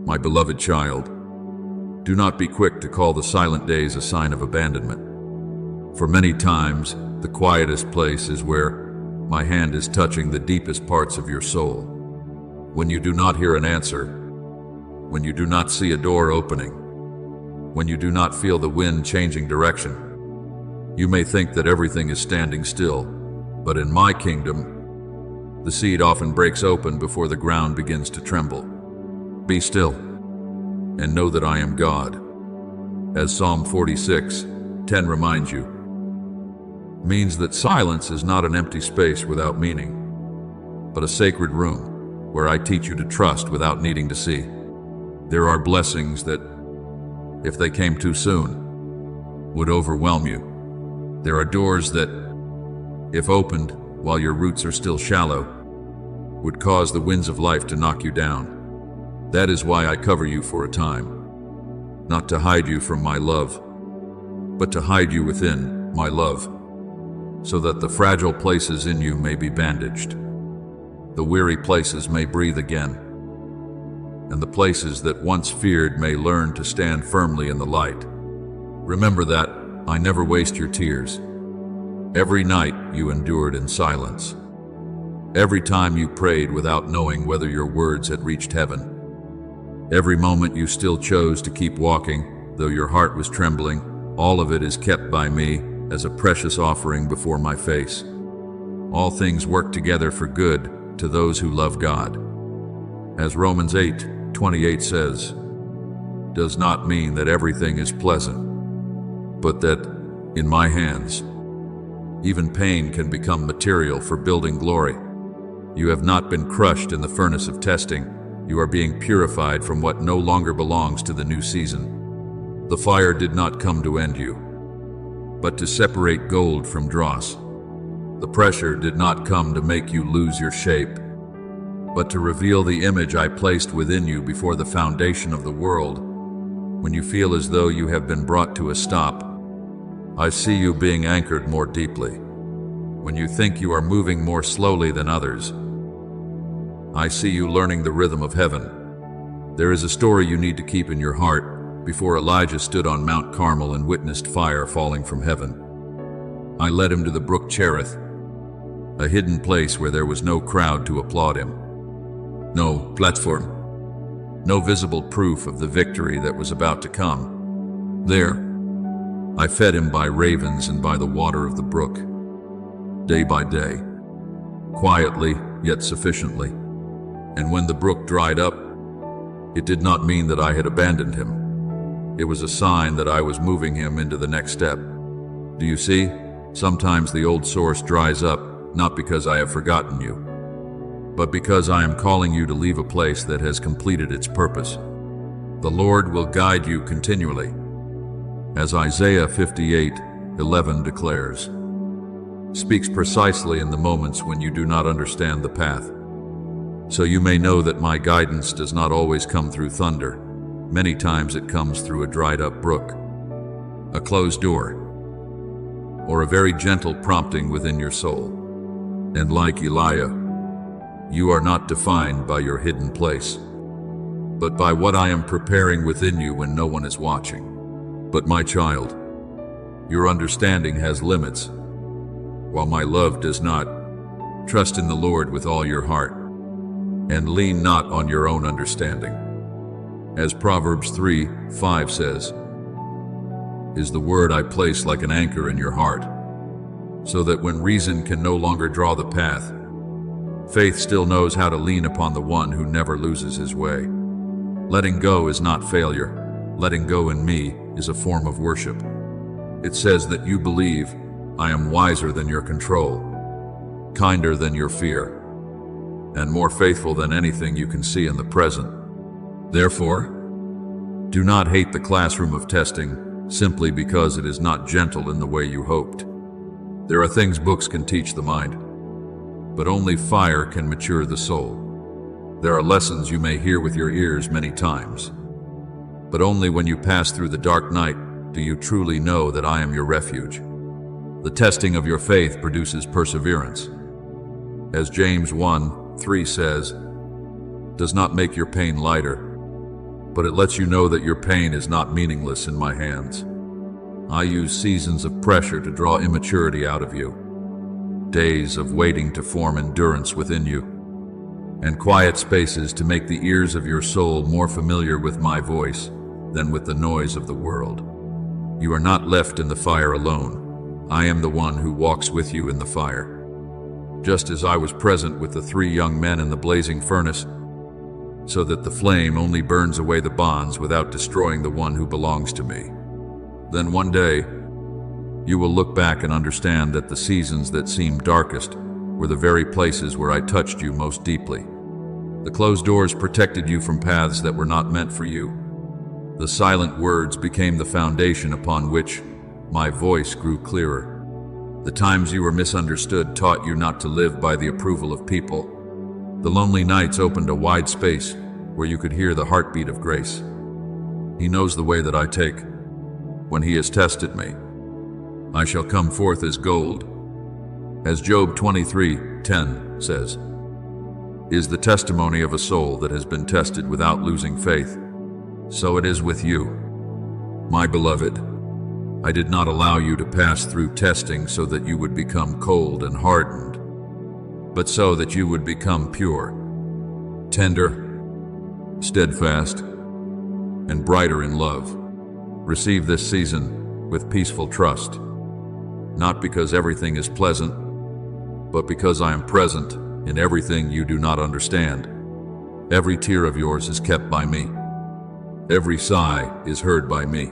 My beloved child, do not be quick to call the silent days a sign of abandonment. For many times, the quietest place is where my hand is touching the deepest parts of your soul. When you do not hear an answer, when you do not see a door opening, when you do not feel the wind changing direction, you may think that everything is standing still, but in my kingdom, the seed often breaks open before the ground begins to tremble. Be still, and know that I am God. As Psalm 46:10 reminds you, means that silence is not an empty space without meaning, but a sacred room where I teach you to trust without needing to see. There are blessings that, if they came too soon, would overwhelm you. There are doors that, if opened while your roots are still shallow, would cause the winds of life to knock you down. That is why I cover you for a time, not to hide you from my love, but to hide you within my love, so that the fragile places in you may be bandaged, the weary places may breathe again, and the places that once feared may learn to stand firmly in the light. Remember that I never waste your tears. Every night you endured in silence. Every time you prayed without knowing whether your words had reached heaven. Every moment you still chose to keep walking, though your heart was trembling. All of it is kept by me as a precious offering before my face. All things work together for good to those who love God. As Romans 8:28 says, does not mean that everything is pleasant, but that in my hands, even pain can become material for building glory. You have not been crushed in the furnace of testing. You are being purified from what no longer belongs to the new season. The fire did not come to end you, but to separate gold from dross. The pressure did not come to make you lose your shape, but to reveal the image I placed within you before the foundation of the world. When you feel as though you have been brought to a stop, I see you being anchored more deeply. When you think you are moving more slowly than others, I see you learning the rhythm of heaven. There is a story you need to keep in your heart. Before Elijah stood on Mount Carmel and witnessed fire falling from heaven, I led him to the brook Cherith, a hidden place where there was no crowd to applaud him, no platform, no visible proof of the victory that was about to come. There, I fed him by ravens and by the water of the brook, day by day, quietly yet sufficiently. And when the brook dried up, it did not mean that I had abandoned him. It was a sign that I was moving him into the next step. Do you see? Sometimes the old source dries up, not because I have forgotten you, but because I am calling you to leave a place that has completed its purpose. The Lord will guide you continually, as Isaiah 58:11 declares. Speaks precisely in the moments when you do not understand the path. So you may know that my guidance does not always come through thunder. Many times it comes through a dried up brook, a closed door, or a very gentle prompting within your soul. And like Elijah, you are not defined by your hidden place, but by what I am preparing within you when no one is watching. But my child, your understanding has limits, while my love does not. Trust in the Lord with all your heart, and lean not on your own understanding. As Proverbs 3:5 says, is the word I place like an anchor in your heart, so that when reason can no longer draw the path, faith still knows how to lean upon the one who never loses his way. Letting go is not failure. Letting go in me is a form of worship. It says that you believe I am wiser than your control, kinder than your fear, and more faithful than anything you can see in the present. Therefore, do not hate the classroom of testing simply because it is not gentle in the way you hoped. There are things books can teach the mind, but only fire can mature the soul. There are lessons you may hear with your ears many times, but only when you pass through the dark night do you truly know that I am your refuge. The testing of your faith produces perseverance. As James 1:3 says, does not make your pain lighter, but it lets you know that your pain is not meaningless in my hands. I use seasons of pressure to draw immaturity out of you, days of waiting to form endurance within you, and quiet spaces to make the ears of your soul more familiar with my voice than with the noise of the world. You are not left in the fire alone. I am the one who walks with you in the fire. Just as I was present with the 3 young men in the blazing furnace, so that the flame only burns away the bonds without destroying the one who belongs to me. Then one day, you will look back and understand that the seasons that seemed darkest were the very places where I touched you most deeply. The closed doors protected you from paths that were not meant for you. The silent words became the foundation upon which my voice grew clearer. The times you were misunderstood taught you not to live by the approval of people. The lonely nights opened a wide space where you could hear the heartbeat of grace. He knows the way that I take. When he has tested me, I shall come forth as gold. As Job 23:10 says, is the testimony of a soul that has been tested without losing faith. So it is with you, my beloved. I did not allow you to pass through testing so that you would become cold and hardened, but so that you would become pure, tender, steadfast, and brighter in love. Receive this season with peaceful trust, not because everything is pleasant, but because I am present in everything you do not understand. Every tear of yours is kept by me. Every sigh is heard by me.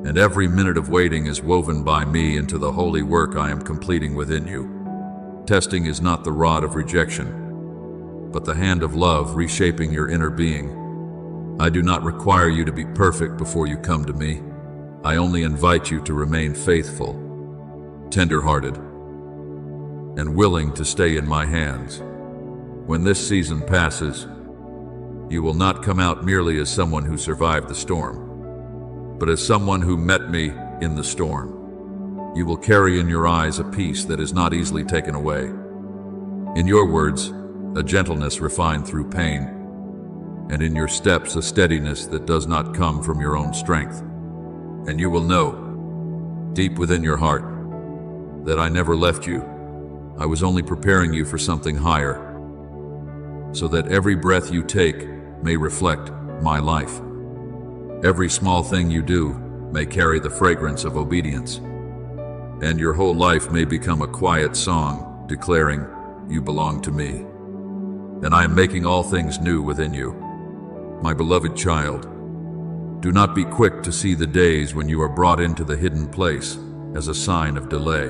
And every minute of waiting is woven by me into the holy work I am completing within you. Testing is not the rod of rejection, but the hand of love reshaping your inner being. I do not require you to be perfect before you come to me. I only invite you to remain faithful, tender-hearted, and willing to stay in my hands. When this season passes, you will not come out merely as someone who survived the storm, but as someone who met me in the storm. You will carry in your eyes a peace that is not easily taken away. In your words, a gentleness refined through pain, and in your steps a steadiness that does not come from your own strength. And you will know, deep within your heart, that I never left you. I was only preparing you for something higher, so that every breath you take may reflect my life. Every small thing you do may carry the fragrance of obedience, and your whole life may become a quiet song declaring, you belong to me, and I am making all things new within you. My beloved child, do not be quick to see the days when you are brought into the hidden place as a sign of delay,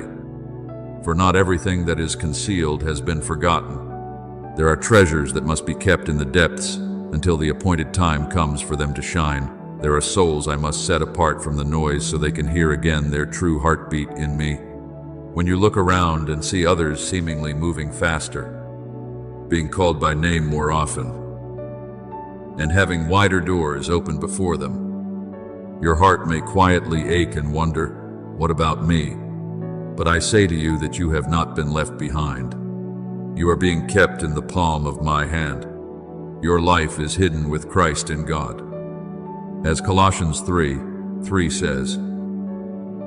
for not everything that is concealed has been forgotten. There are treasures that must be kept in the depths until the appointed time comes for them to shine. There are souls I must set apart from the noise so they can hear again their true heartbeat in me. When you look around and see others seemingly moving faster, being called by name more often, and having wider doors open before them, your heart may quietly ache and wonder, what about me? But I say to you that you have not been left behind. You are being kept in the palm of my hand. Your life is hidden with Christ in God. As Colossians 3:3 says,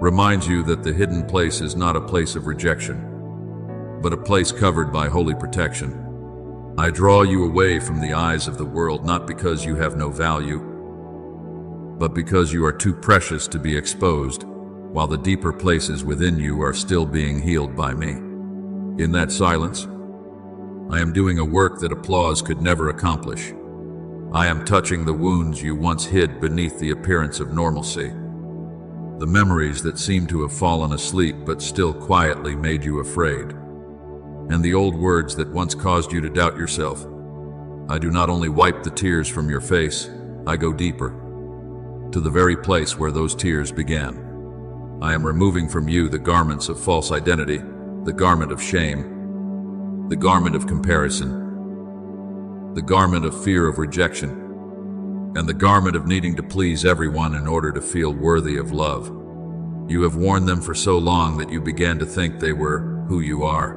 reminds you that the hidden place is not a place of rejection, but a place covered by holy protection. I draw you away from the eyes of the world not because you have no value, but because you are too precious to be exposed, while the deeper places within you are still being healed by me. In that silence, I am doing a work that applause could never accomplish. I am touching the wounds you once hid beneath the appearance of normalcy, the memories that seemed to have fallen asleep but still quietly made you afraid, and the old words that once caused you to doubt yourself. I do not only wipe the tears from your face, I go deeper, to the very place where those tears began. I am removing from you the garments of false identity, the garment of shame, the garment of comparison, the garment of fear of rejection, and the garment of needing to please everyone in order to feel worthy of love. You have worn them for so long that you began to think they were who you are.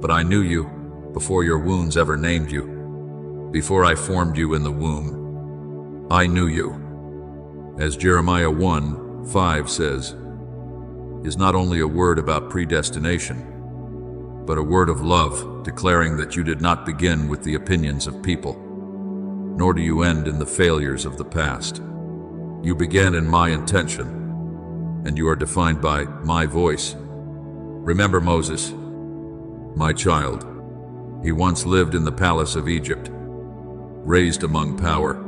But I knew you before your wounds ever named you, before I formed you in the womb. I knew you. As Jeremiah 1:5 says, is not only a word about predestination, but a word of love declaring that you did not begin with the opinions of people, nor do you end in the failures of the past. You began in my intention, and you are defined by my voice. Remember Moses, my child. He once lived in the palace of Egypt, raised among power,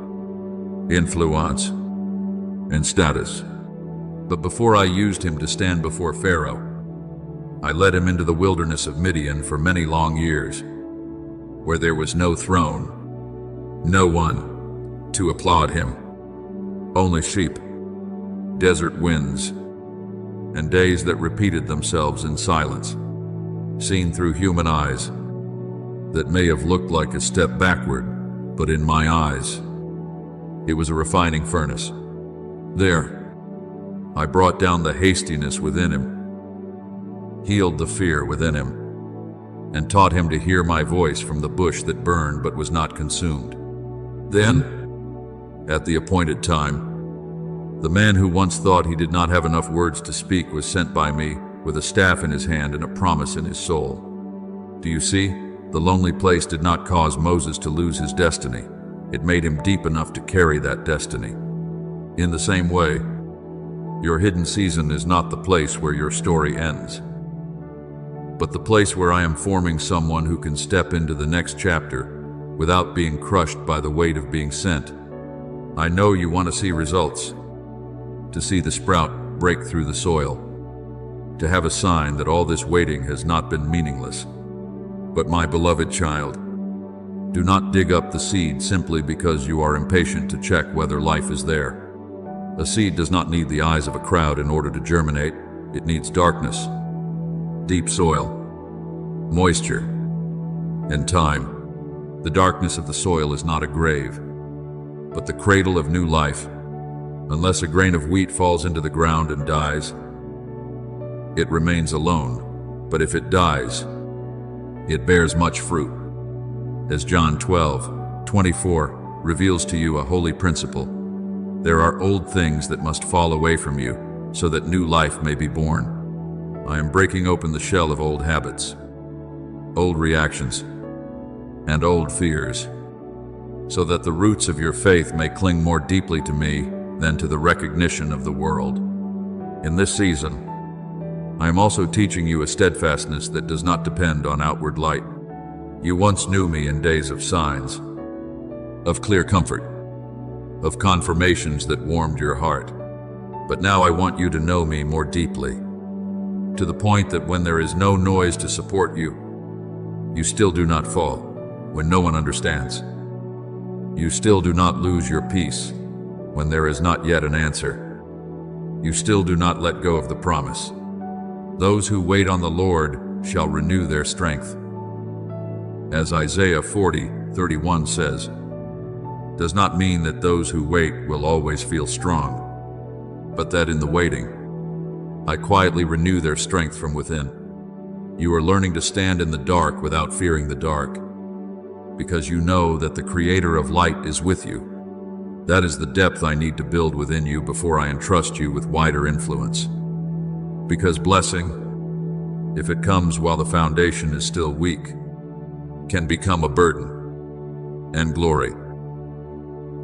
influence, and status. But before I used him to stand before Pharaoh, I led him into the wilderness of Midian for many long years, where there was no throne, no one to applaud him, only sheep, desert winds, and days that repeated themselves in silence, seen through human eyes that may have looked like a step backward, but in my eyes, it was a refining furnace. There, I brought down the hastiness within him, healed the fear within him, and taught him to hear my voice from the bush that burned but was not consumed. Then, at the appointed time, the man who once thought he did not have enough words to speak was sent by me with a staff in his hand and a promise in his soul. Do you see? The lonely place did not cause Moses to lose his destiny. It made him deep enough to carry that destiny. In the same way, your hidden season is not the place where your story ends, but the place where I am forming someone who can step into the next chapter without being crushed by the weight of being sent. I know you want to see results, to see the sprout break through the soil, to have a sign that all this waiting has not been meaningless. But my beloved child, do not dig up the seed simply because you are impatient to check whether life is there. A seed does not need the eyes of a crowd in order to germinate. It needs darkness, deep soil, moisture, and time. The darkness of the soil is not a grave, but the cradle of new life. Unless a grain of wheat falls into the ground and dies, it remains alone, but if it dies, it bears much fruit. As John 12:24 reveals to you a holy principle, there are old things that must fall away from you so that new life may be born. I am breaking open the shell of old habits, old reactions, and old fears, so that the roots of your faith may cling more deeply to me than to the recognition of the world. In this season, I am also teaching you a steadfastness that does not depend on outward light. You once knew me in days of signs, of clear comfort, of confirmations that warmed your heart. But now I want you to know me more deeply, to the point that when there is no noise to support you, you still do not fall when no one understands. You still do not lose your peace when there is not yet an answer. You still do not let go of the promise. Those who wait on the Lord shall renew their strength. As Isaiah 40:31 says, does not mean that those who wait will always feel strong, but that in the waiting, I quietly renew their strength from within. You are learning to stand in the dark without fearing the dark, because you know that the Creator of light is with you. That is the depth I need to build within you before I entrust you with wider influence. Because blessing, if it comes while the foundation is still weak, can become a burden, and glory,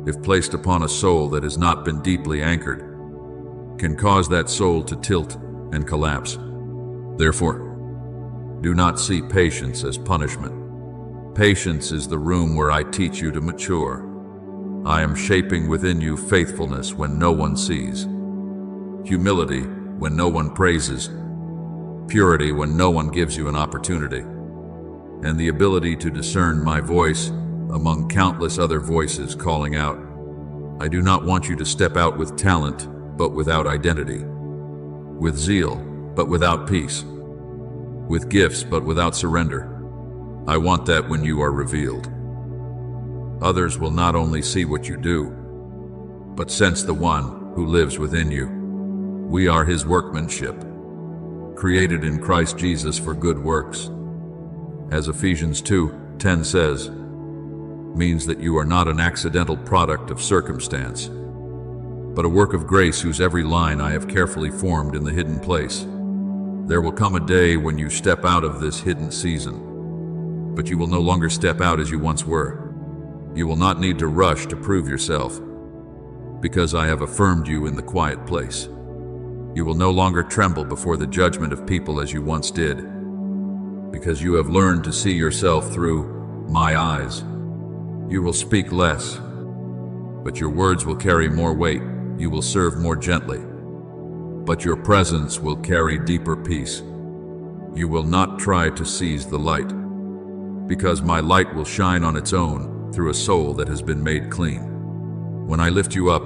if placed upon a soul that has not been deeply anchored, can cause that soul to tilt and collapse. Therefore, do not see patience as punishment. Patience is the room where I teach you to mature. I am shaping within you faithfulness when no one sees, humility when no one praises, purity when no one gives you an opportunity, and the ability to discern my voice among countless other voices calling out. I do not want you to step out with talent, but without identity, with zeal, but without peace, with gifts, but without surrender. I want that when you are revealed, others will not only see what you do, but sense the one who lives within you. We are his workmanship, created in Christ Jesus for good works. As Ephesians 2:10 says, means that you are not an accidental product of circumstance, but a work of grace whose every line I have carefully formed in the hidden place. There will come a day when you step out of this hidden season, but you will no longer step out as you once were. You will not need to rush to prove yourself, because I have affirmed you in the quiet place. You will no longer tremble before the judgment of people as you once did, because you have learned to see yourself through my eyes. You will speak less, but your words will carry more weight. You will serve more gently, but your presence will carry deeper peace. You will not try to seize the light, because my light will shine on its own through a soul that has been made clean. When I lift you up,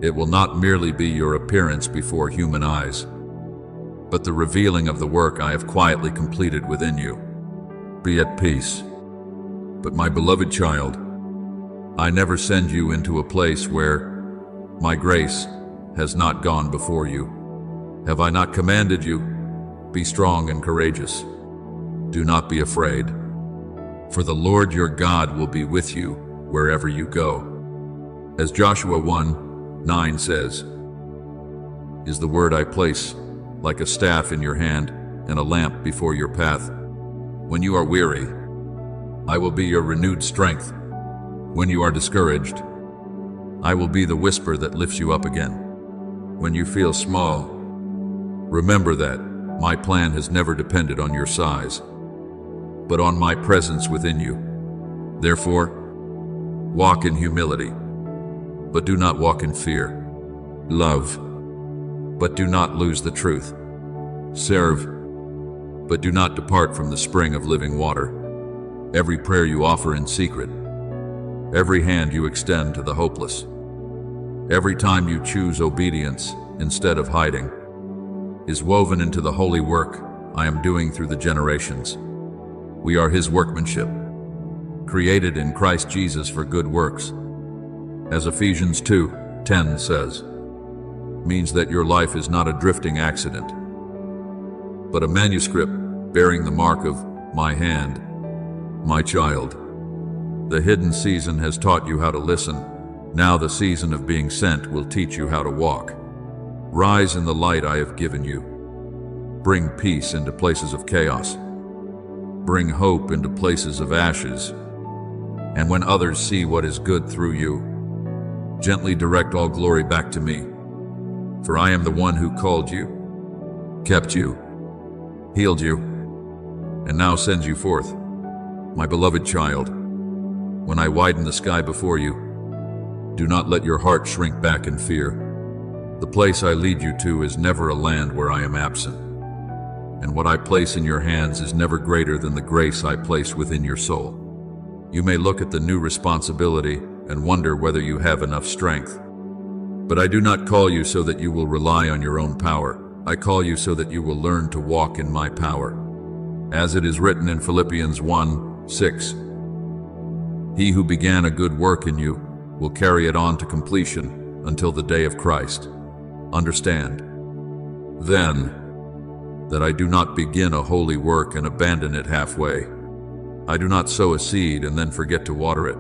it will not merely be your appearance before human eyes, but the revealing of the work I have quietly completed within you. Be at peace. But my beloved child, I never send you into a place where my grace has not gone before you. Have I not commanded you? Be strong and courageous. Do not be afraid, for the Lord your God will be with you wherever you go. As Joshua 1:9 says, is the word I place like a staff in your hand and a lamp before your path. When you are weary, I will be your renewed strength. When you are discouraged, I will be the whisper that lifts you up again. When you feel small, remember that my plan has never depended on your size, but on my presence within you. Therefore, walk in humility, but do not walk in fear. Love, but do not lose the truth. Serve, but do not depart from the spring of living water. Every prayer you offer in secret, every hand you extend to the hopeless, every time you choose obedience instead of hiding, is woven into the holy work I am doing through the generations. We are His workmanship, created in Christ Jesus for good works. As Ephesians 2:10 says, means that your life is not a drifting accident, but a manuscript bearing the mark of my hand. My child, the hidden season has taught you how to listen. Now the season of being sent will teach you how to walk. Rise in the light I have given you. Bring peace into places of chaos. Bring hope into places of ashes. And when others see what is good through you, gently direct all glory back to me. For I am the one who called you, kept you, healed you, and now sends you forth. My beloved child, when I widen the sky before you, do not let your heart shrink back in fear. The place I lead you to is never a land where I am absent, and what I place in your hands is never greater than the grace I place within your soul. You may look at the new responsibility and wonder whether you have enough strength. But I do not call you so that you will rely on your own power. I call you so that you will learn to walk in my power. As it is written in Philippians 1:6, He who began a good work in you will carry it on to completion until the day of Christ. Understand, then, that I do not begin a holy work and abandon it halfway. I do not sow a seed and then forget to water it.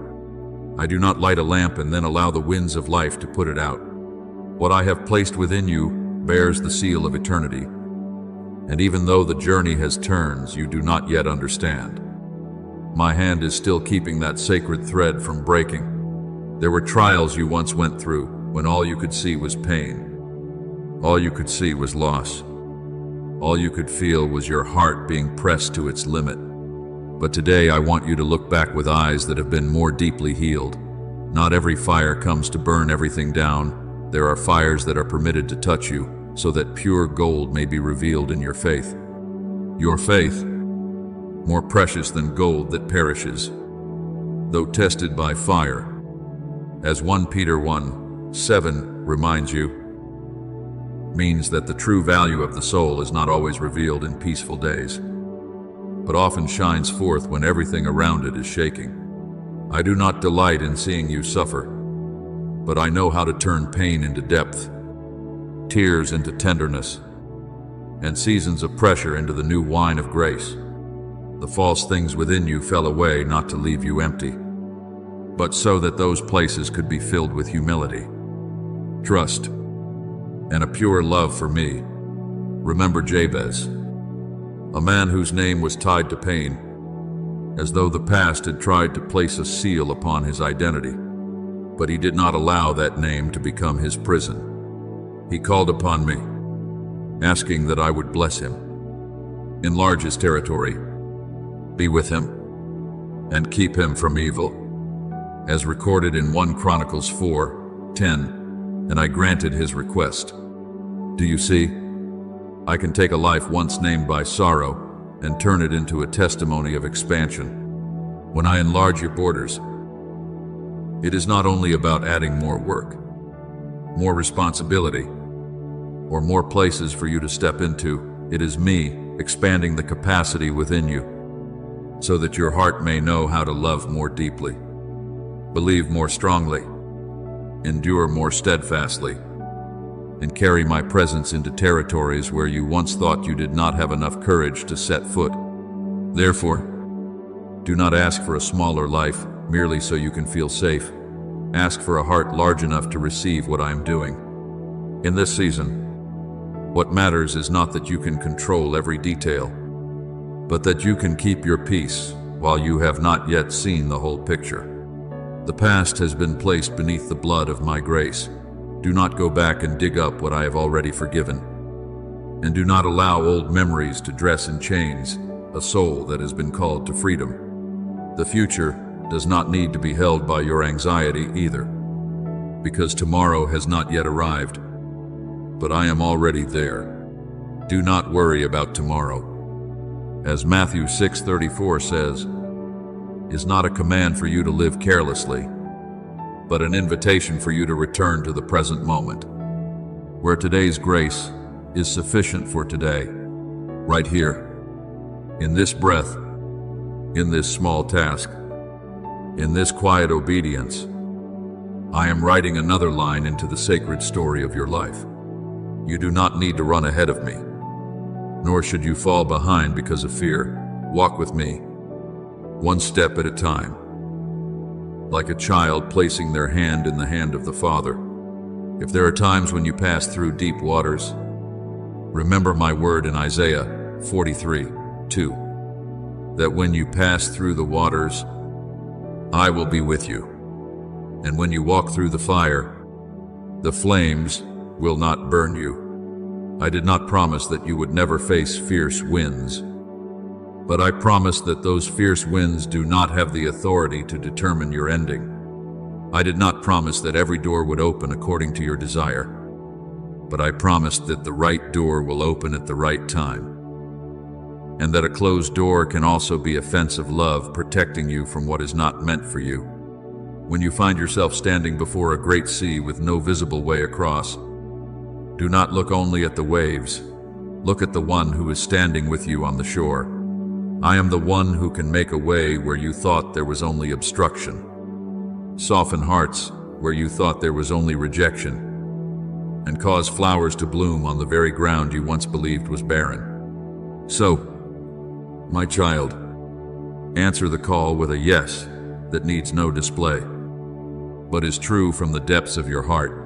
I do not light a lamp and then allow the winds of life to put it out. What I have placed within you bears the seal of eternity. And even though the journey has turns you do not yet understand, my hand is still keeping that sacred thread from breaking. There were trials you once went through when all you could see was pain. All you could see was loss. All you could feel was your heart being pressed to its limit. But today I want you to look back with eyes that have been more deeply healed. Not every fire comes to burn everything down. There are fires that are permitted to touch you so that pure gold may be revealed in your faith. Your faith, more precious than gold that perishes, though tested by fire. As 1 Peter 1:7 reminds you, means that the true value of the soul is not always revealed in peaceful days, but often shines forth when everything around it is shaking. I do not delight in seeing you suffer, but I know how to turn pain into depth, tears into tenderness, and seasons of pressure into the new wine of grace. The false things within you fell away not to leave you empty, but so that those places could be filled with humility, trust, and a pure love for me. Remember Jabez, a man whose name was tied to pain, as though the past had tried to place a seal upon his identity. But he did not allow that name to become his prison. He called upon me, asking that I would bless him, enlarge his territory, be with him, and keep him from evil, as recorded in 1 Chronicles 4:10, and I granted his request. Do you see? I can take a life once named by sorrow and turn it into a testimony of expansion. When I enlarge your borders, it is not only about adding more work, more responsibility, or more places for you to step into. It is me expanding the capacity within you, so that your heart may know how to love more deeply, believe more strongly, endure more steadfastly, and carry my presence into territories where you once thought you did not have enough courage to set foot. Therefore, do not ask for a smaller life merely so you can feel safe. Ask for a heart large enough to receive what I am doing. In this season, what matters is not that you can control every detail, but that you can keep your peace while you have not yet seen the whole picture. The past has been placed beneath the blood of my grace. Do not go back and dig up what I have already forgiven. And do not allow old memories to dress in chains a soul that has been called to freedom. The future does not need to be held by your anxiety either, because tomorrow has not yet arrived, but I am already there. Do not worry about tomorrow. As Matthew 6:34 says, is not a command for you to live carelessly, but an invitation for you to return to the present moment, where today's grace is sufficient for today, right here, in this breath, in this small task, in this quiet obedience. I am writing another line into the sacred story of your life. You do not need to run ahead of me, nor should you fall behind because of fear. Walk with me, one step at a time, like a child placing their hand in the hand of the Father. If there are times when you pass through deep waters, remember my word in Isaiah 43:2, that when you pass through the waters, I will be with you. And when you walk through the fire, the flames will not burn you. I did not promise that you would never face fierce winds, but I promise that those fierce winds do not have the authority to determine your ending. I did not promise that every door would open according to your desire, but I promised that the right door will open at the right time, and that a closed door can also be a fence of love protecting you from what is not meant for you. When you find yourself standing before a great sea with no visible way across, do not look only at the waves. Look at the one who is standing with you on the shore. I am the one who can make a way where you thought there was only obstruction, soften hearts where you thought there was only rejection, and cause flowers to bloom on the very ground you once believed was barren. So, my child, answer the call with a yes that needs no display, but is true from the depths of your heart.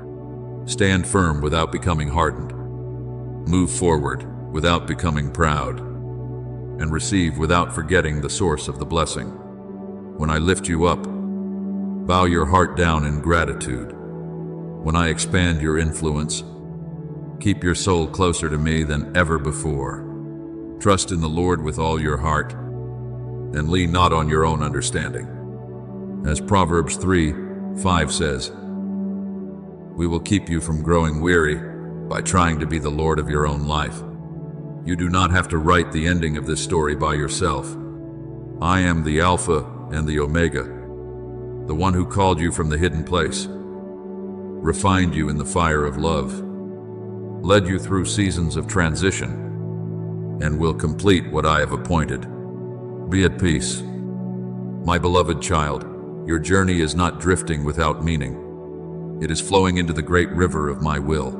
Stand firm without becoming hardened. Move forward without becoming proud, and receive without forgetting the source of the blessing. When I lift you up, bow your heart down in gratitude. When I expand your influence, keep your soul closer to me than ever before. Trust in the Lord with all your heart, and lean not on your own understanding. As Proverbs 3:5 says, we will keep you from growing weary by trying to be the Lord of your own life. You do not have to write the ending of this story by yourself. I am the Alpha and the Omega, the one who called you from the hidden place, refined you in the fire of love, led you through seasons of transition, and will complete what I have appointed. Be at peace. My beloved child, your journey is not drifting without meaning. It is flowing into the great river of my will.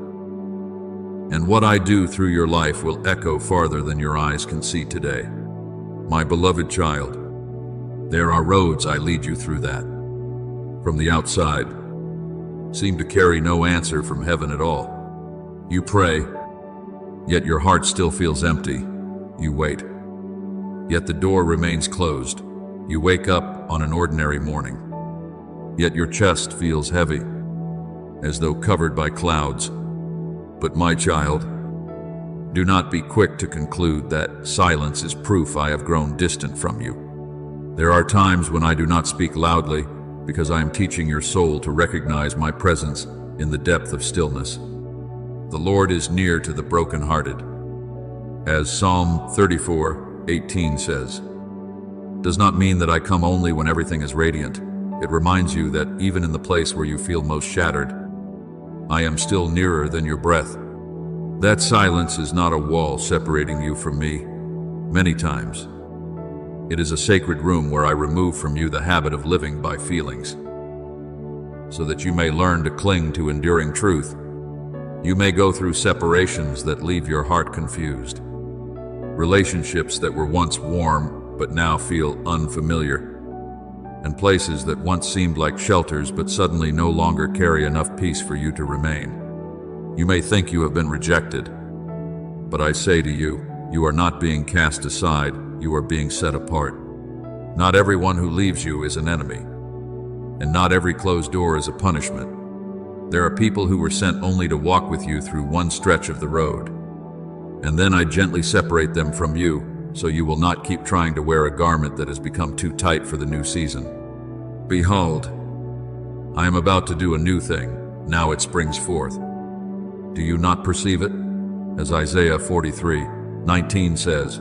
And what I do through your life will echo farther than your eyes can see today. My beloved child, there are roads I lead you through that. from the outside seem to carry no answer from heaven at all. You pray, yet your heart still feels empty. You wait, yet the door remains closed. You wake up on an ordinary morning, yet your chest feels heavy, as though covered by clouds. But my child, do not be quick to conclude that silence is proof I have grown distant from you. There are times when I do not speak loudly, because I am teaching your soul to recognize my presence in the depth of stillness. The Lord is near to the brokenhearted. As Psalm 34:18 says, does not mean that I come only when everything is radiant. It reminds you that even in the place where you feel most shattered, I am still nearer than your breath. That silence is not a wall separating you from me. Many times, it is a sacred room where I remove from you the habit of living by feelings, so that you may learn to cling to enduring truth. You may go through separations that leave your heart confused, relationships that were once warm but now feel unfamiliar, and places that once seemed like shelters but suddenly no longer carry enough peace for you to remain. You may think you have been rejected, but I say to you, you are not being cast aside, you are being set apart. Not everyone who leaves you is an enemy, and not every closed door is a punishment. There are people who were sent only to walk with you through one stretch of the road, and then I gently separate them from you, so you will not keep trying to wear a garment that has become too tight for the new season. Behold, I am about to do a new thing, now it springs forth. Do you not perceive it? As Isaiah 43:19 says,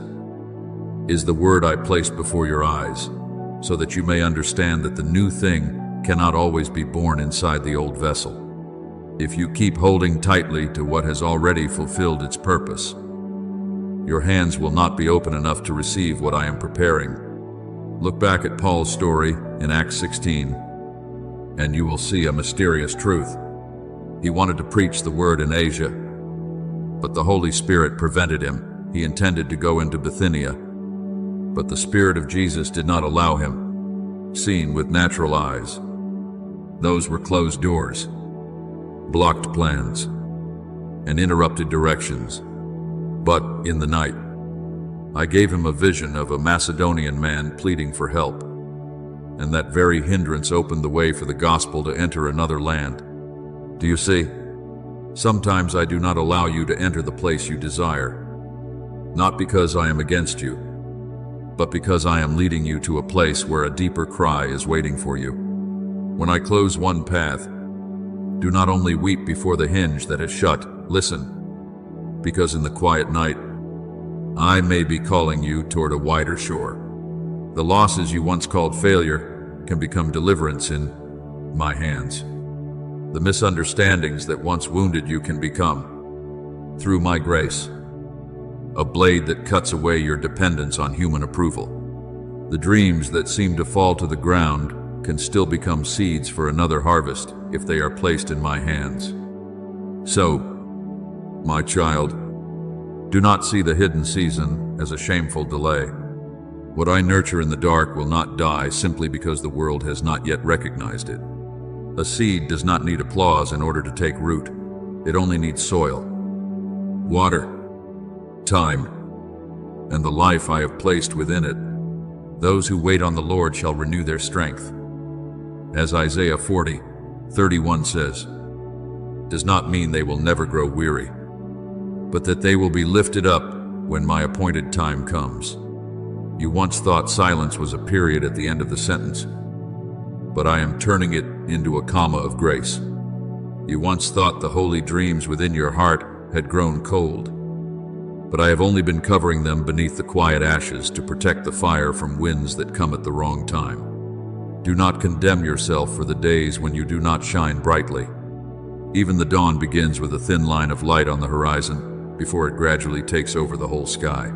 is the word I placed before your eyes, so that you may understand that the new thing cannot always be born inside the old vessel. If you keep holding tightly to what has already fulfilled its purpose, your hands will not be open enough to receive what I am preparing. Look back at Paul's story in Acts 16, and you will see a mysterious truth. He wanted to preach the word in Asia, but the Holy Spirit prevented him. He intended to go into Bithynia, but the Spirit of Jesus did not allow him. Seen with natural eyes, those were closed doors, blocked plans, and interrupted directions. But in the night, I gave him a vision of a Macedonian man pleading for help, and that very hindrance opened the way for the gospel to enter another land. Do you see? Sometimes I do not allow you to enter the place you desire, not because I am against you, but because I am leading you to a place where a deeper cry is waiting for you. When I close one path, do not only weep before the hinge that is shut, listen, because in the quiet night, I may be calling you toward a wider shore. The losses you once called failure can become deliverance in my hands. The misunderstandings that once wounded you can become, through my grace, a blade that cuts away your dependence on human approval. The dreams that seem to fall to the ground can still become seeds for another harvest if they are placed in my hands. So, my child, do not see the hidden season as a shameful delay. What I nurture in the dark will not die simply because the world has not yet recognized it. A seed does not need applause in order to take root. It only needs soil, water, time, and the life I have placed within it. Those who wait on the Lord shall renew their strength. As Isaiah 40:31 says, does not mean they will never grow weary, but that they will be lifted up when my appointed time comes. You once thought silence was a period at the end of the sentence, but I am turning it into a comma of grace. You once thought the holy dreams within your heart had grown cold, but I have only been covering them beneath the quiet ashes to protect the fire from winds that come at the wrong time. Do not condemn yourself for the days when you do not shine brightly. Even the dawn begins with a thin line of light on the horizon before it gradually takes over the whole sky.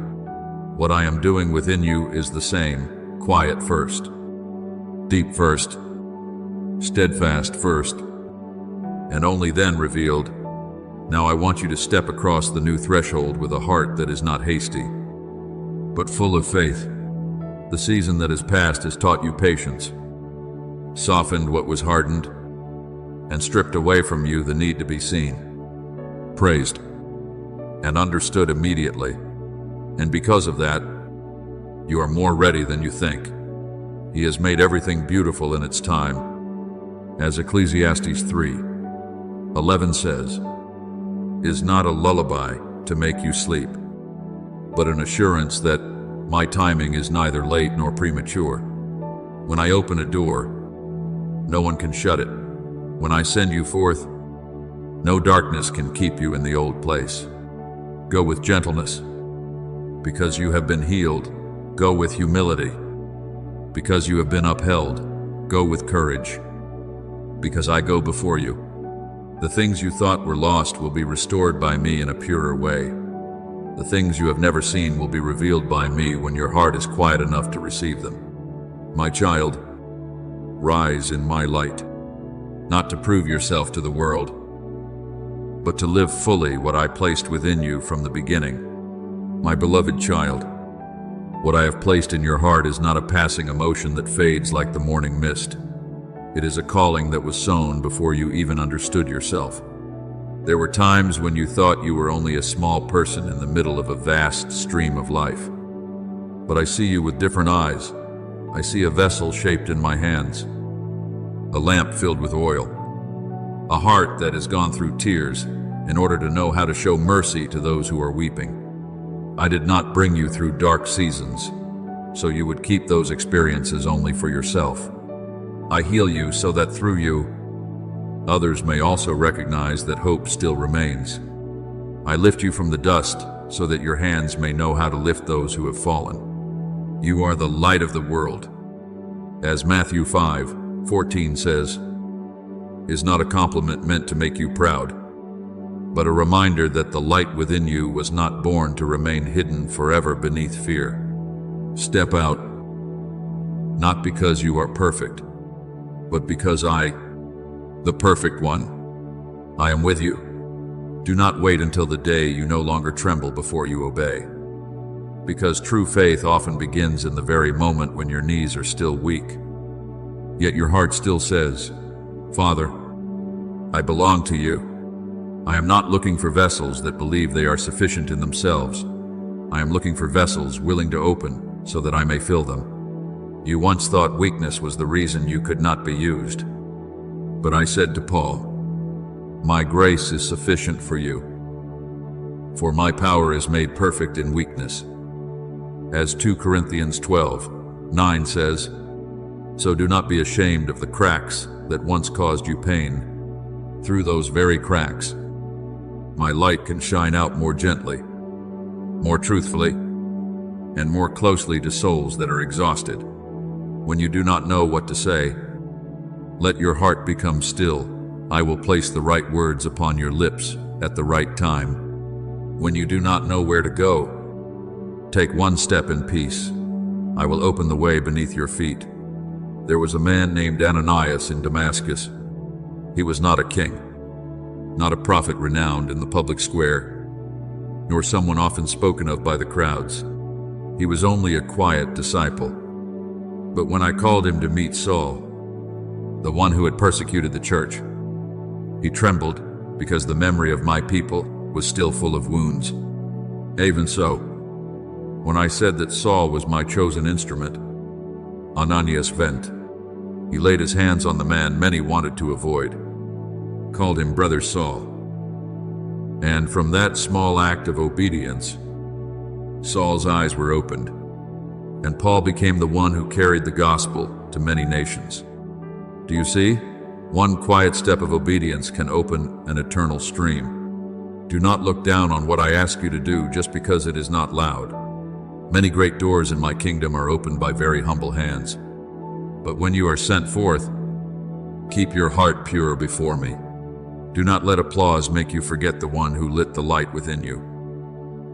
What I am doing within you is the same: quiet first, deep first, steadfast first, and only then revealed. Now I want you to step across the new threshold with a heart that is not hasty, but full of faith. The season that has passed has taught you patience. softened what was hardened, and stripped away from you the need to be seen, praised, and understood immediately. And because of that, you are more ready than you think. He has made everything beautiful in its time. As Ecclesiastes 3:11 says, "Is not a lullaby to make you sleep, but an assurance that my timing is neither late nor premature. When I open a door, no one can shut it. When I send you forth, no darkness can keep you in the old place. Go with gentleness, because you have been healed. Go with humility, because you have been upheld. Go with courage, because I go before you. The things you thought were lost will be restored by me in a purer way. The things you have never seen will be revealed by me when your heart is quiet enough to receive them. My child, rise in my light, not to prove yourself to the world, but to live fully what I placed within you from the beginning. My beloved child, what I have placed in your heart is not a passing emotion that fades like the morning mist. It is a calling that was sown before you even understood yourself. There were times when you thought you were only a small person in the middle of a vast stream of life. But I see you with different eyes. I see a vessel shaped in my hands, a lamp filled with oil, a heart that has gone through tears in order to know how to show mercy to those who are weeping. I did not bring you through dark seasons, so you would keep those experiences only for yourself. I heal you so that through you, others may also recognize that hope still remains. I lift you from the dust so that your hands may know how to lift those who have fallen. You are the light of the world. As Matthew 5:14 says, is not a compliment meant to make you proud, but a reminder that the light within you was not born to remain hidden forever beneath fear. Step out, not because you are perfect, but because I, the perfect one, I am with you. Do not wait until the day you no longer tremble before you obey, because true faith often begins in the very moment when your knees are still weak. Yet your heart still says, Father, I belong to you. I am not looking for vessels that believe they are sufficient in themselves. I am looking for vessels willing to open so that I may fill them. You once thought weakness was the reason you could not be used. But I said to Paul, my grace is sufficient for you, for my power is made perfect in weakness. As 2 Corinthians 12:9 says, so do not be ashamed of the cracks that once caused you pain. Through those very cracks, my light can shine out more gently, more truthfully, and more closely to souls that are exhausted. When you do not know what to say, let your heart become still. I will place the right words upon your lips at the right time. When you do not know where to go, take one step in peace. I will open the way beneath your feet. There was a man named Ananias in Damascus. He was not a king, not a prophet renowned in the public square, nor someone often spoken of by the crowds. He was only a quiet disciple. But when I called him to meet Saul, the one who had persecuted the church, he trembled because the memory of my people was still full of wounds. Even so, when I said that Saul was my chosen instrument, Ananias went. He laid his hands on the man many wanted to avoid, called him Brother Saul. And from that small act of obedience, Saul's eyes were opened, and Paul became the one who carried the gospel to many nations. Do you see? One quiet step of obedience can open an eternal stream. Do not look down on what I ask you to do just because it is not loud. Many great doors in my kingdom are opened by very humble hands. But when you are sent forth, keep your heart pure before me. Do not let applause make you forget the one who lit the light within you.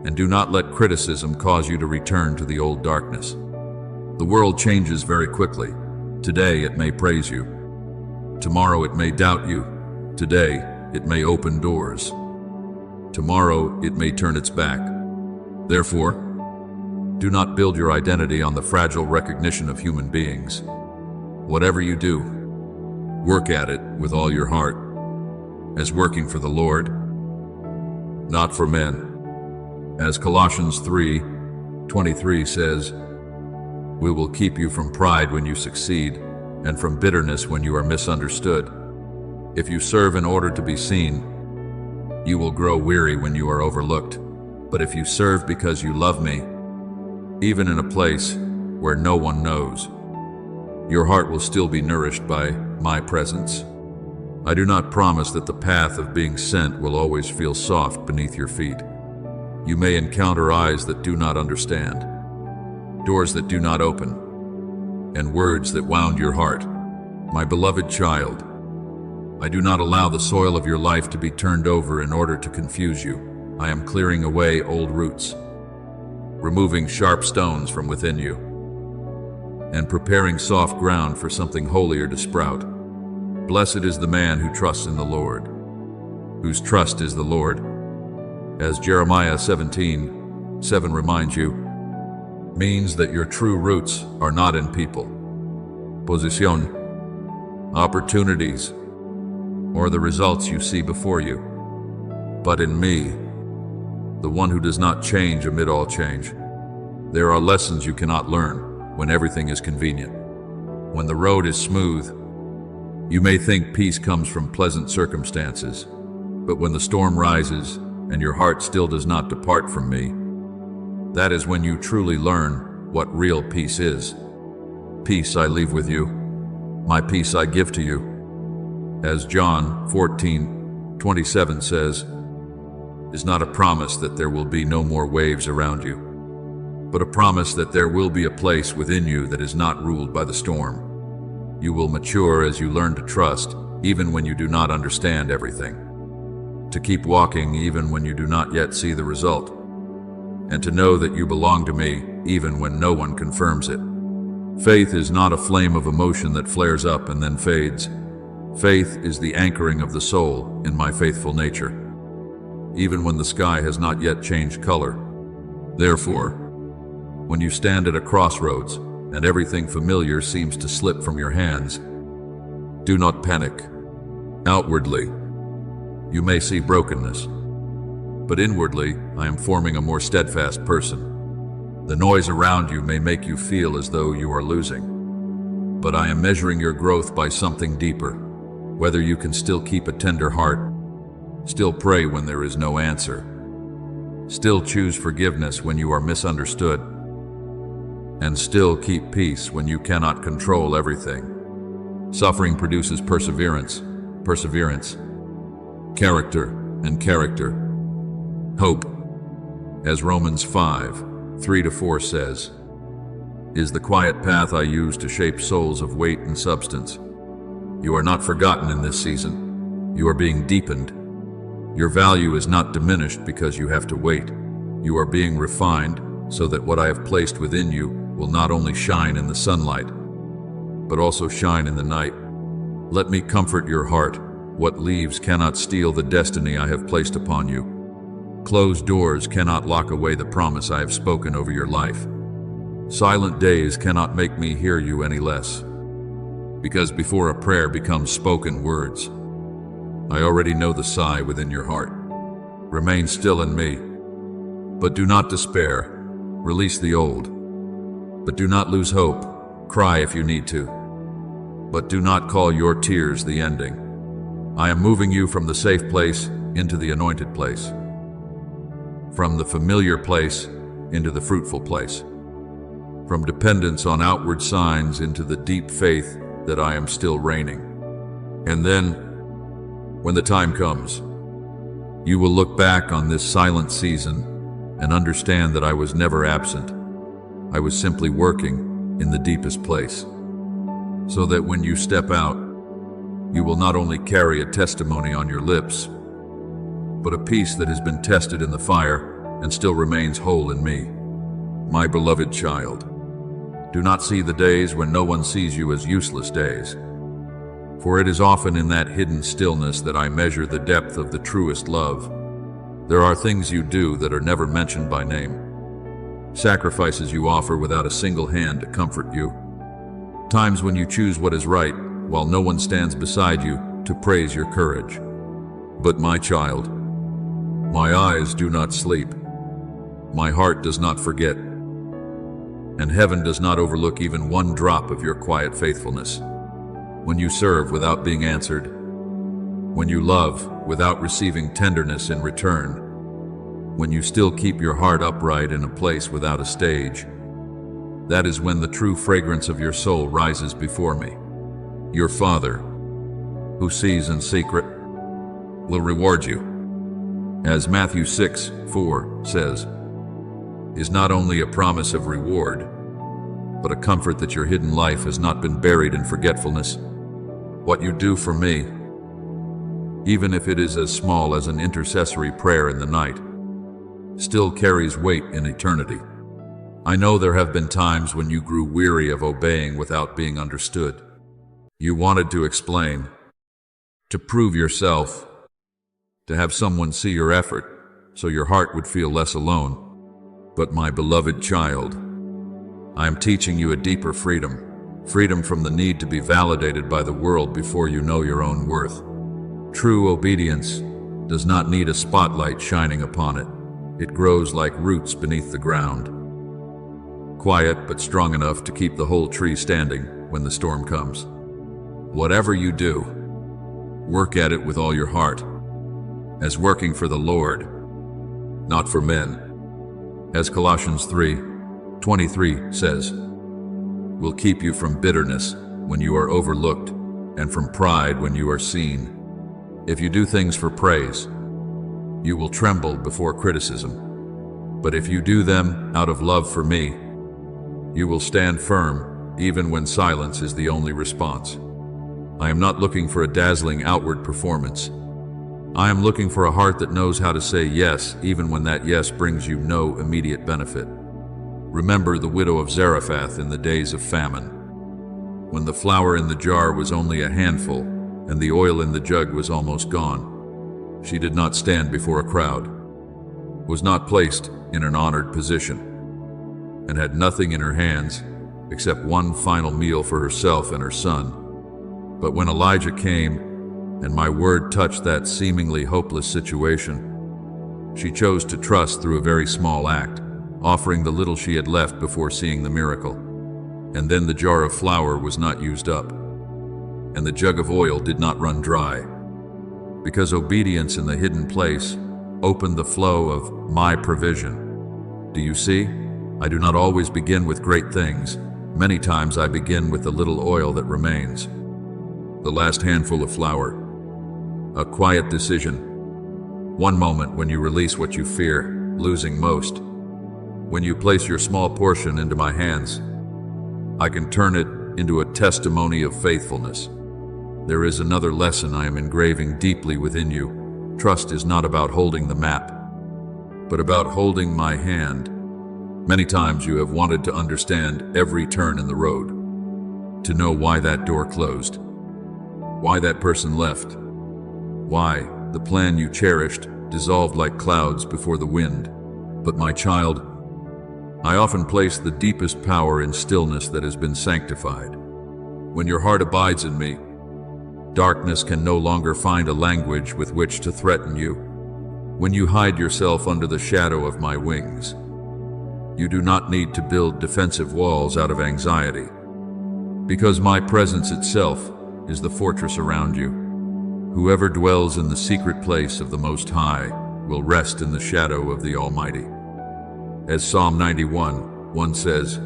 And do not let criticism cause you to return to the old darkness. The world changes very quickly. Today it may praise you. Tomorrow it may doubt you. Today it may open doors. Tomorrow it may turn its back. Therefore, do not build your identity on the fragile recognition of human beings. Whatever you do, Work at it with all your heart, as working for the Lord, not for men. As Colossians 3:23 says, "We will keep you from pride when you succeed, and from bitterness when you are misunderstood. If you serve in order to be seen, you will grow weary when you are overlooked. But if you serve because you love me, even in a place where no one knows, your heart will still be nourished by my presence. I do not promise that the path of being sent will always feel soft beneath your feet. You may encounter eyes that do not understand, doors that do not open, and words that wound your heart. My beloved child, I do not allow the soil of your life to be turned over in order to confuse you. I am clearing away old roots, removing sharp stones from within you, and preparing soft ground for something holier to sprout. Blessed is the man who trusts in the Lord, whose trust is the Lord. As Jeremiah 17:7 reminds you, means that your true roots are not in people, position, opportunities, or the results you see before you, but in me, the one who does not change amid all change. There are lessons you cannot learn when everything is convenient. When the road is smooth, you may think peace comes from pleasant circumstances, but when the storm rises and your heart still does not depart from me, that is when you truly learn what real peace is. Peace I leave with you, my peace I give to you. As John 14:27 says, is not a promise that there will be no more waves around you, but a promise that there will be a place within you that is not ruled by the storm. You will mature as you learn to trust, even when you do not understand everything, to keep walking even when you do not yet see the result, and to know that you belong to me even when no one confirms it. Faith is not a flame of emotion that flares up and then fades. Faith is the anchoring of the soul in my faithful nature, even when the sky has not yet changed color. Therefore, when you stand at a crossroads and everything familiar seems to slip from your hands, do not panic. Outwardly, you may see brokenness, but inwardly, I am forming a more steadfast person. The noise around you may make you feel as though you are losing, but I am measuring your growth by something deeper. Whether you can still keep a tender heart, still pray when there is no answer, still choose forgiveness when you are misunderstood, and still keep peace when you cannot control everything. Suffering produces perseverance, character, and character. Hope, as Romans 5:3-4 says, is the quiet path I use to shape souls of weight and substance. You are not forgotten in this season. You are being deepened. Your value is not diminished because you have to wait. You are being refined so that what I have placed within you will not only shine in the sunlight, but also shine in the night. Let me comfort your heart. What leaves cannot steal the destiny I have placed upon you. Closed doors cannot lock away the promise I have spoken over your life. Silent days cannot make me hear you any less, because before a prayer becomes spoken words, I already know the sigh within your heart. Remain still in me, but do not despair. Release the old, but do not lose hope. Cry if you need to, but do not call your tears the ending. I am moving you from the safe place into the anointed place, from the familiar place into the fruitful place, from dependence on outward signs into the deep faith that I am still reigning. And then, when the time comes, you will look back on this silent season and understand that I was never absent. I was simply working in the deepest place, so that when you step out, you will not only carry a testimony on your lips, but a peace that has been tested in the fire and still remains whole in me. My beloved child, do not see the days when no one sees you as useless days, for it is often in that hidden stillness that I measure the depth of the truest love. There are things you do that are never mentioned by name, sacrifices you offer without a single hand to comfort you, times when you choose what is right while no one stands beside you to praise your courage. But my child, my eyes do not sleep, my heart does not forget, and heaven does not overlook even one drop of your quiet faithfulness. When you serve without being answered, when you love without receiving tenderness in return, when you still keep your heart upright in a place without a stage, that is when the true fragrance of your soul rises before me. Your Father, who sees in secret, will reward you. As Matthew 6:4 says, is not only a promise of reward, but a comfort that your hidden life has not been buried in forgetfulness. What you do for me, even if it is as small as an intercessory prayer in the night, still carries weight in eternity. I know there have been times when you grew weary of obeying without being understood. You wanted to explain, to prove yourself, to have someone see your effort so your heart would feel less alone. But my beloved child, I am teaching you a deeper freedom, freedom from the need to be validated by the world before you know your own worth. True obedience does not need a spotlight shining upon it. It grows like roots beneath the ground, quiet but strong enough to keep the whole tree standing when the storm comes. Whatever you do, work at it with all your heart, as working for the Lord, not for men. As Colossians 3:23 says, will keep you from bitterness when you are overlooked and from pride when you are seen. If you do things for praise, you will tremble before criticism. But if you do them out of love for me, you will stand firm even when silence is the only response. I am not looking for a dazzling outward performance. I am looking for a heart that knows how to say yes even when that yes brings you no immediate benefit. Remember the widow of Zarephath in the days of famine, when the flour in the jar was only a handful and the oil in the jug was almost gone. She did not stand before a crowd, was not placed in an honored position, and had nothing in her hands except one final meal for herself and her son. But when Elijah came and my word touched that seemingly hopeless situation, she chose to trust through a very small act, offering the little she had left before seeing the miracle. And then the jar of flour was not used up, and the jug of oil did not run dry, because obedience in the hidden place opened the flow of my provision. Do you see? I do not always begin with great things. Many times I begin with the little oil that remains, the last handful of flour, a quiet decision. One moment when you release what you fear losing most. When you place your small portion into my hands, I can turn it into a testimony of faithfulness. There is another lesson I am engraving deeply within you. Trust is not about holding the map, but about holding my hand. Many times you have wanted to understand every turn in the road, to know why that door closed, why that person left, why the plan you cherished dissolved like clouds before the wind. But my child, I often place the deepest power in stillness that has been sanctified. When your heart abides in me, darkness can no longer find a language with which to threaten you. When you hide yourself under the shadow of my wings, you do not need to build defensive walls out of anxiety, because my presence itself is the fortress around you. Whoever dwells in the secret place of the Most High will rest in the shadow of the Almighty. As Psalm 91:1 says,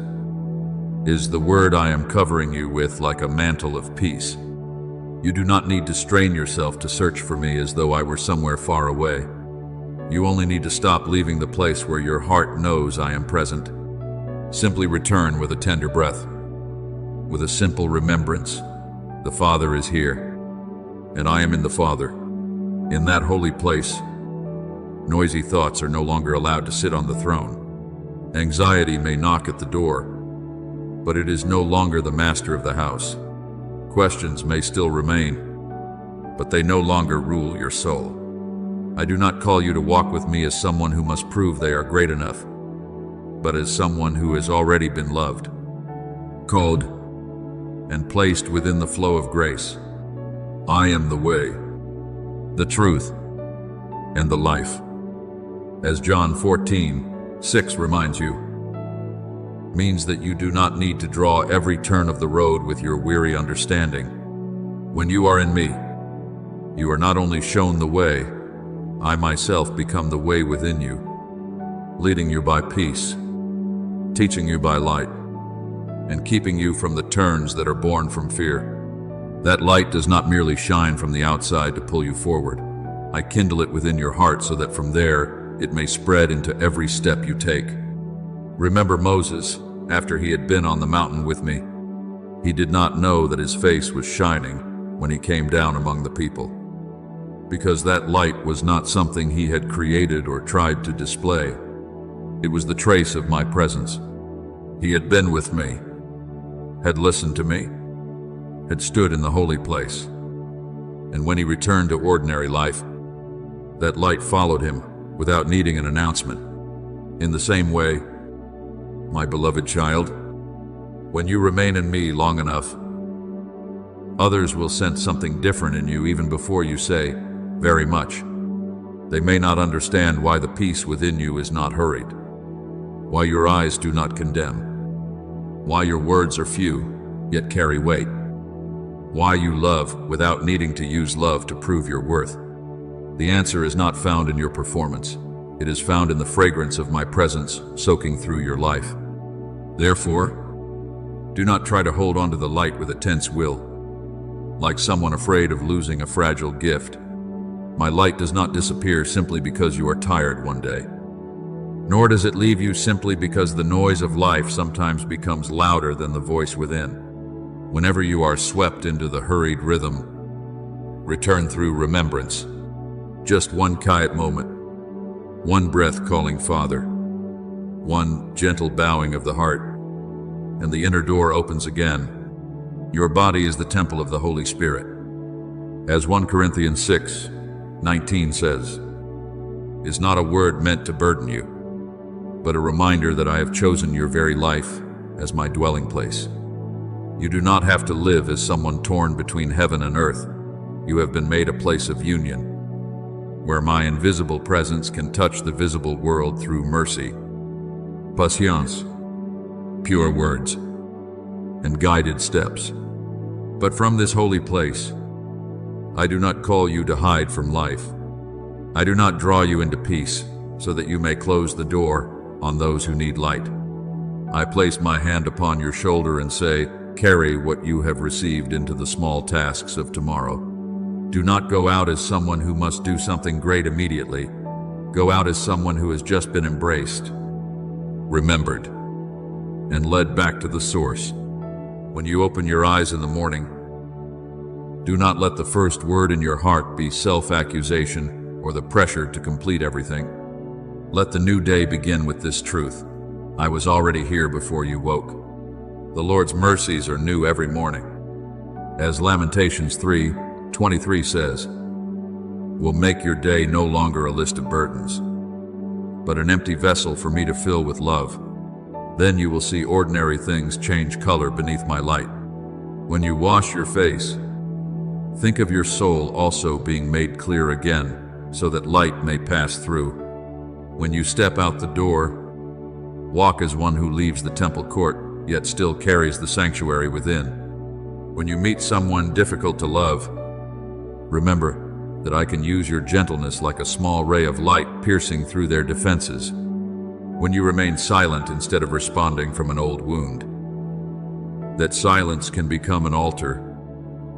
is the word I am covering you with like a mantle of peace. You do not need to strain yourself to search for me as though I were somewhere far away. You only need to stop leaving the place where your heart knows I am present. Simply return with a tender breath, with a simple remembrance. The Father is here, and I am in the Father. In that holy place, noisy thoughts are no longer allowed to sit on the throne. Anxiety may knock at the door, but it is no longer the master of the house. Questions may still remain, but they no longer rule your soul. I do not call you to walk with me as someone who must prove they are great enough, but as someone who has already been loved, called, and placed within the flow of grace. I am the way, the truth, and the life. As John 14:6 reminds you, means that you do not need to draw every turn of the road with your weary understanding. When you are in me, you are not only shown the way, I myself become the way within you, leading you by peace, teaching you by light, and keeping you from the turns that are born from fear. That light does not merely shine from the outside to pull you forward. I kindle it within your heart so that from there it may spread into every step you take. Remember Moses, after he had been on the mountain with me. He did not know that his face was shining when he came down among the people, because that light was not something he had created or tried to display. It was the trace of my presence. He had been with me, had listened to me, had stood in the holy place. And when he returned to ordinary life, that light followed him without needing an announcement. In the same way, my beloved child, when you remain in me long enough, others will sense something different in you even before you say, very much. They may not understand why the peace within you is not hurried, why your eyes do not condemn, why your words are few, yet carry weight, why you love without needing to use love to prove your worth. The answer is not found in your performance. It is found in the fragrance of my presence soaking through your life. Therefore, do not try to hold on to the light with a tense will, like someone afraid of losing a fragile gift. My light does not disappear simply because you are tired one day, nor does it leave you simply because the noise of life sometimes becomes louder than the voice within. Whenever you are swept into the hurried rhythm, return through remembrance. Just one quiet moment, one breath calling Father, one gentle bowing of the heart, and the inner door opens again. Your body is the temple of the Holy Spirit. As 1 Corinthians 6:19 says, is not a word meant to burden you, but a reminder that I have chosen your very life as my dwelling place. You do not have to live as someone torn between heaven and earth. You have been made a place of union, where my invisible presence can touch the visible world through mercy, patience, pure words, and guided steps. But from this holy place, I do not call you to hide from life. I do not draw you into peace so that you may close the door on those who need light. I place my hand upon your shoulder and say, carry what you have received into the small tasks of tomorrow. Do not go out as someone who must do something great immediately. Go out as someone who has just been embraced, remembered, and led back to the source. When you open your eyes in the morning, do not let the first word in your heart be self-accusation or the pressure to complete everything. Let the new day begin with this truth. I was already here before you woke. The Lord's mercies are new every morning. As Lamentations 3:23 says, will make your day no longer a list of burdens, but an empty vessel for me to fill with love. Then you will see ordinary things change color beneath my light. When you wash your face, think of your soul also being made clear again, so that light may pass through. When you step out the door, walk as one who leaves the temple court, yet still carries the sanctuary within. When you meet someone difficult to love, remember that I can use your gentleness like a small ray of light piercing through their defenses. When you remain silent instead of responding from an old wound, that silence can become an altar.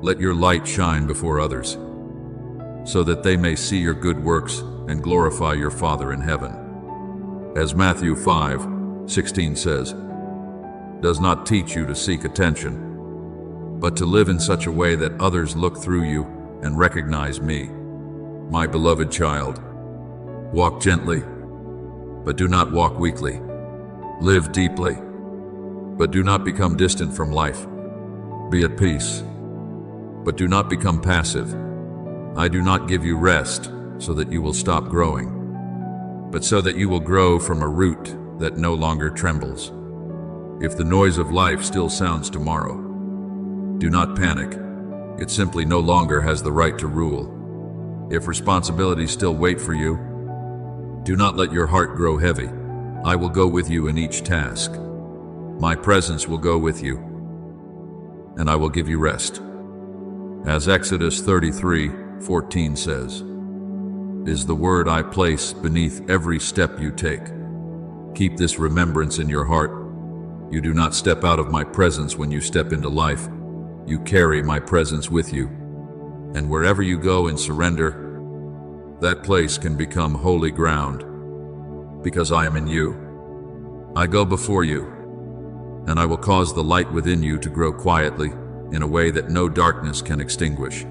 Let your light shine before others, so that they may see your good works and glorify your Father in heaven. As Matthew 5:16 says, does not teach you to seek attention, but to live in such a way that others look through you and recognize me. My beloved child, walk gently, but do not walk weakly. Live deeply, but do not become distant from life. Be at peace, but do not become passive. I do not give you rest so that you will stop growing, but so that you will grow from a root that no longer trembles. If the noise of life still sounds tomorrow, Do not panic. It simply no longer has the right to rule. If responsibilities still wait for you, do not let your heart grow heavy. I will go with you in each task. My presence will go with you, and I will give you rest. As Exodus 33:14 says, is the word I place beneath every step you take. Keep this remembrance in your heart. You do not step out of my presence when you step into life. You carry my presence with you. And wherever you go in surrender, that place can become holy ground, because I am in you. I go before you, and I will cause the light within you to grow quietly in a way that no darkness can extinguish.